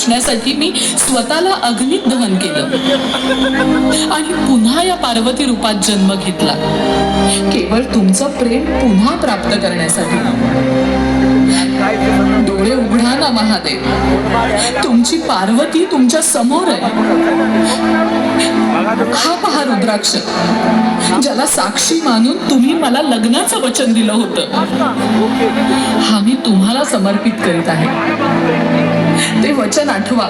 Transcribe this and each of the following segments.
वाचण्यासाठी मी स्वतःला अग्नीत दहन केलं आणि पुन्हा या पार्वती रूपात जन्म घेतला, केवळ तुमचं प्रेम पुन्हा प्राप्त करण्यासाठी. डोळे उघडा ना महादेव, तुमची पार्वती तुमच्या समोर आहे. हा पहा रुद्राक्ष, ज्याला साक्षी मानून तुम्ही मला लग्नाचं वचन दिलं होतं, हा मी तुम्हाला समर्पित करीत आहे. ते वचन आठवा,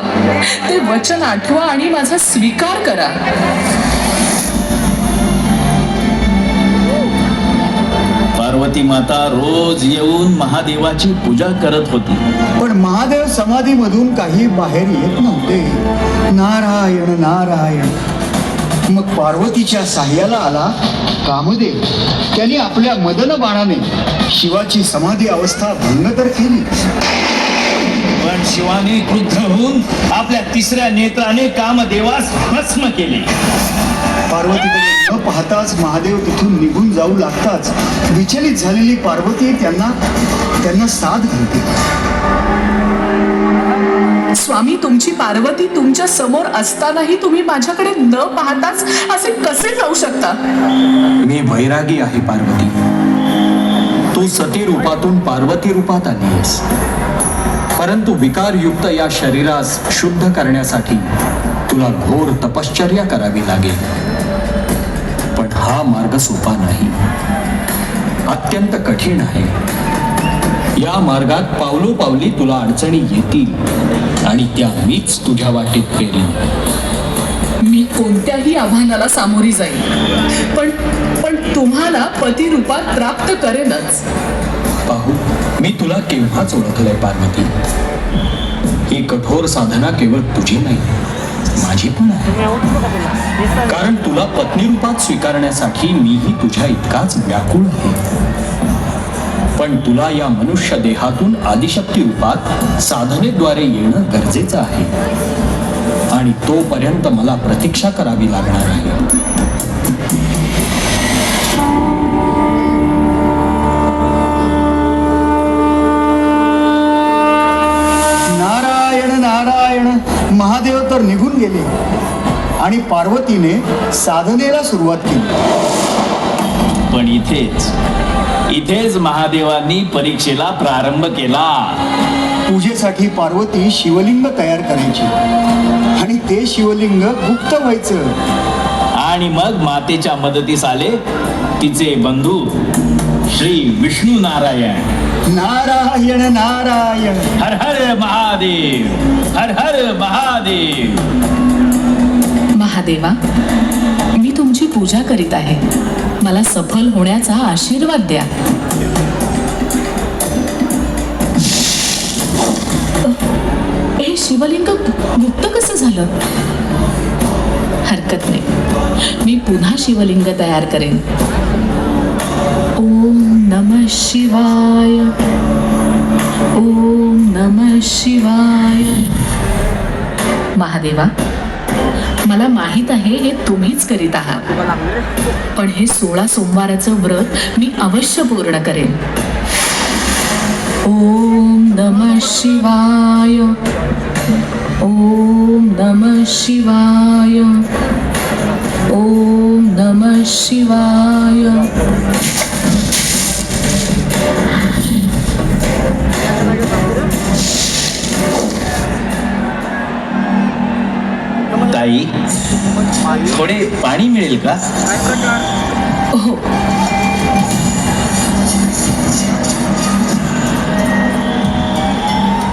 ते वचन आठवा आणि माझा स्वीकार करा. पार्वती माता रोज येऊन महादेवाची पूजा करत होती. पण महादेव समाधीमधून काही बाहेर येत नव्हते. नारायण नारायण. मग पार्वतीच्या साह्याला आला कामदेव. त्यांनी आपल्या मदन बाणाने शिवाची समाधी अवस्था भंग तर केली, पण शिवाने क्रुद्ध होऊन आपल्या तिसऱ्या नेत्राने कामदेवास भस्म केले. पार्वतीकडे न पाहताच महादेव तिथून निघून जाऊ लागताच विचलित झालेली पार्वती त्यांना साथ घालते. स्वामी, तुमची पार्वती तुमच्या समोर असतानाही तुम्ही माझ्याकडे न पाहताच असे कसे जाऊ शकता? मी वैरागी आहे पार्वती. तू सती रूपातून पार्वती रूपात आलीस, परंतु विकारयुक्त या शरीरास शुद्ध करण्यासाठी तुला घोर तपश्चर्या करावी लागेल. पण हा मार्ग सोपा नाही, अत्यंत कठीण आहे. या मार्गात पावलोपावली तुला अडचणी येतील आणि त्या मीच तुझ्या वाटेत पेरीन. मी कोणत्याही आव्हानाला सामोरी जाईल, पण तुम्हाला पती रूपात प्राप्त करेनच. पाहू, मी तुला केव्हाच ओळखलंय पार्वती. ही कठोर साधना केवळ तुझी नाही, माझी पण आहे. कारण तुला पत्नी रूपात स्वीकारण्यासाठी मीही तुझ्या इतकाच व्याकुळ आहे. पण तुला या मनुष्य देहातून आदिशक्ती रूपात साधनेद्वारे येणं गरजेचं आहे आणि तोपर्यंत मला प्रतीक्षा करावी लागणार आहे. नारायण नारायण. महादेव तर निघून गेले आणि पार्वतीने साधनेला सुरुवात केली. पण इथेच महादेवांनी परीक्षेला प्रारंभ केला. पूजेसाठी पार्वती शिवलिंग तयार करायची आणि ते शिवलिंग गुप्त व्हायचं. आणि मग मातेच्या मदतीस आले तिचे बंधू श्री विष्णू नारायण. नारायण नारायण. हर हर महादेव, हर हर महादेव. महादेवा, मी तुमची पूजा करीत आहे. मला सफल होण्याचा आशीर्वाद द्या. हे शिवलिंग गुप्त कसं झालं? हरकत नाही, मी पुन्हा शिवलिंग तयार करेन. ओम नमः शिवाय, ओम नमः शिवाय. महादेवा, मला माहित आहे हे तुम्हीच करीत आहात, पण हे 16 सोमवाराचं व्रत मी अवश्य पूर्ण करेन. ओम नमः शिवाय, ओम नमः शिवाय, ओम नमः शिवाय. ताई, थोडे पाणी मिळेल का? हो.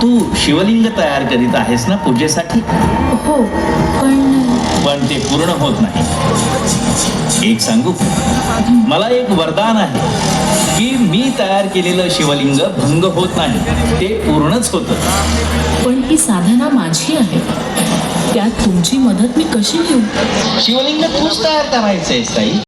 तू शिवलिंग तयार करीत आहेस ना पूजेसाठी? हो, पण ते पूर्ण होत नाही. एक सांगू, मला एक वरदान आहे की मी तयार केलेलं शिवलिंग भंग होत नाही, ते पूर्णच होतं. पण ही साधना माझी आहे, त्यात तुमची मदत मी कशी घेऊ? शिवलिंग तूच तयार करायचंय ताई.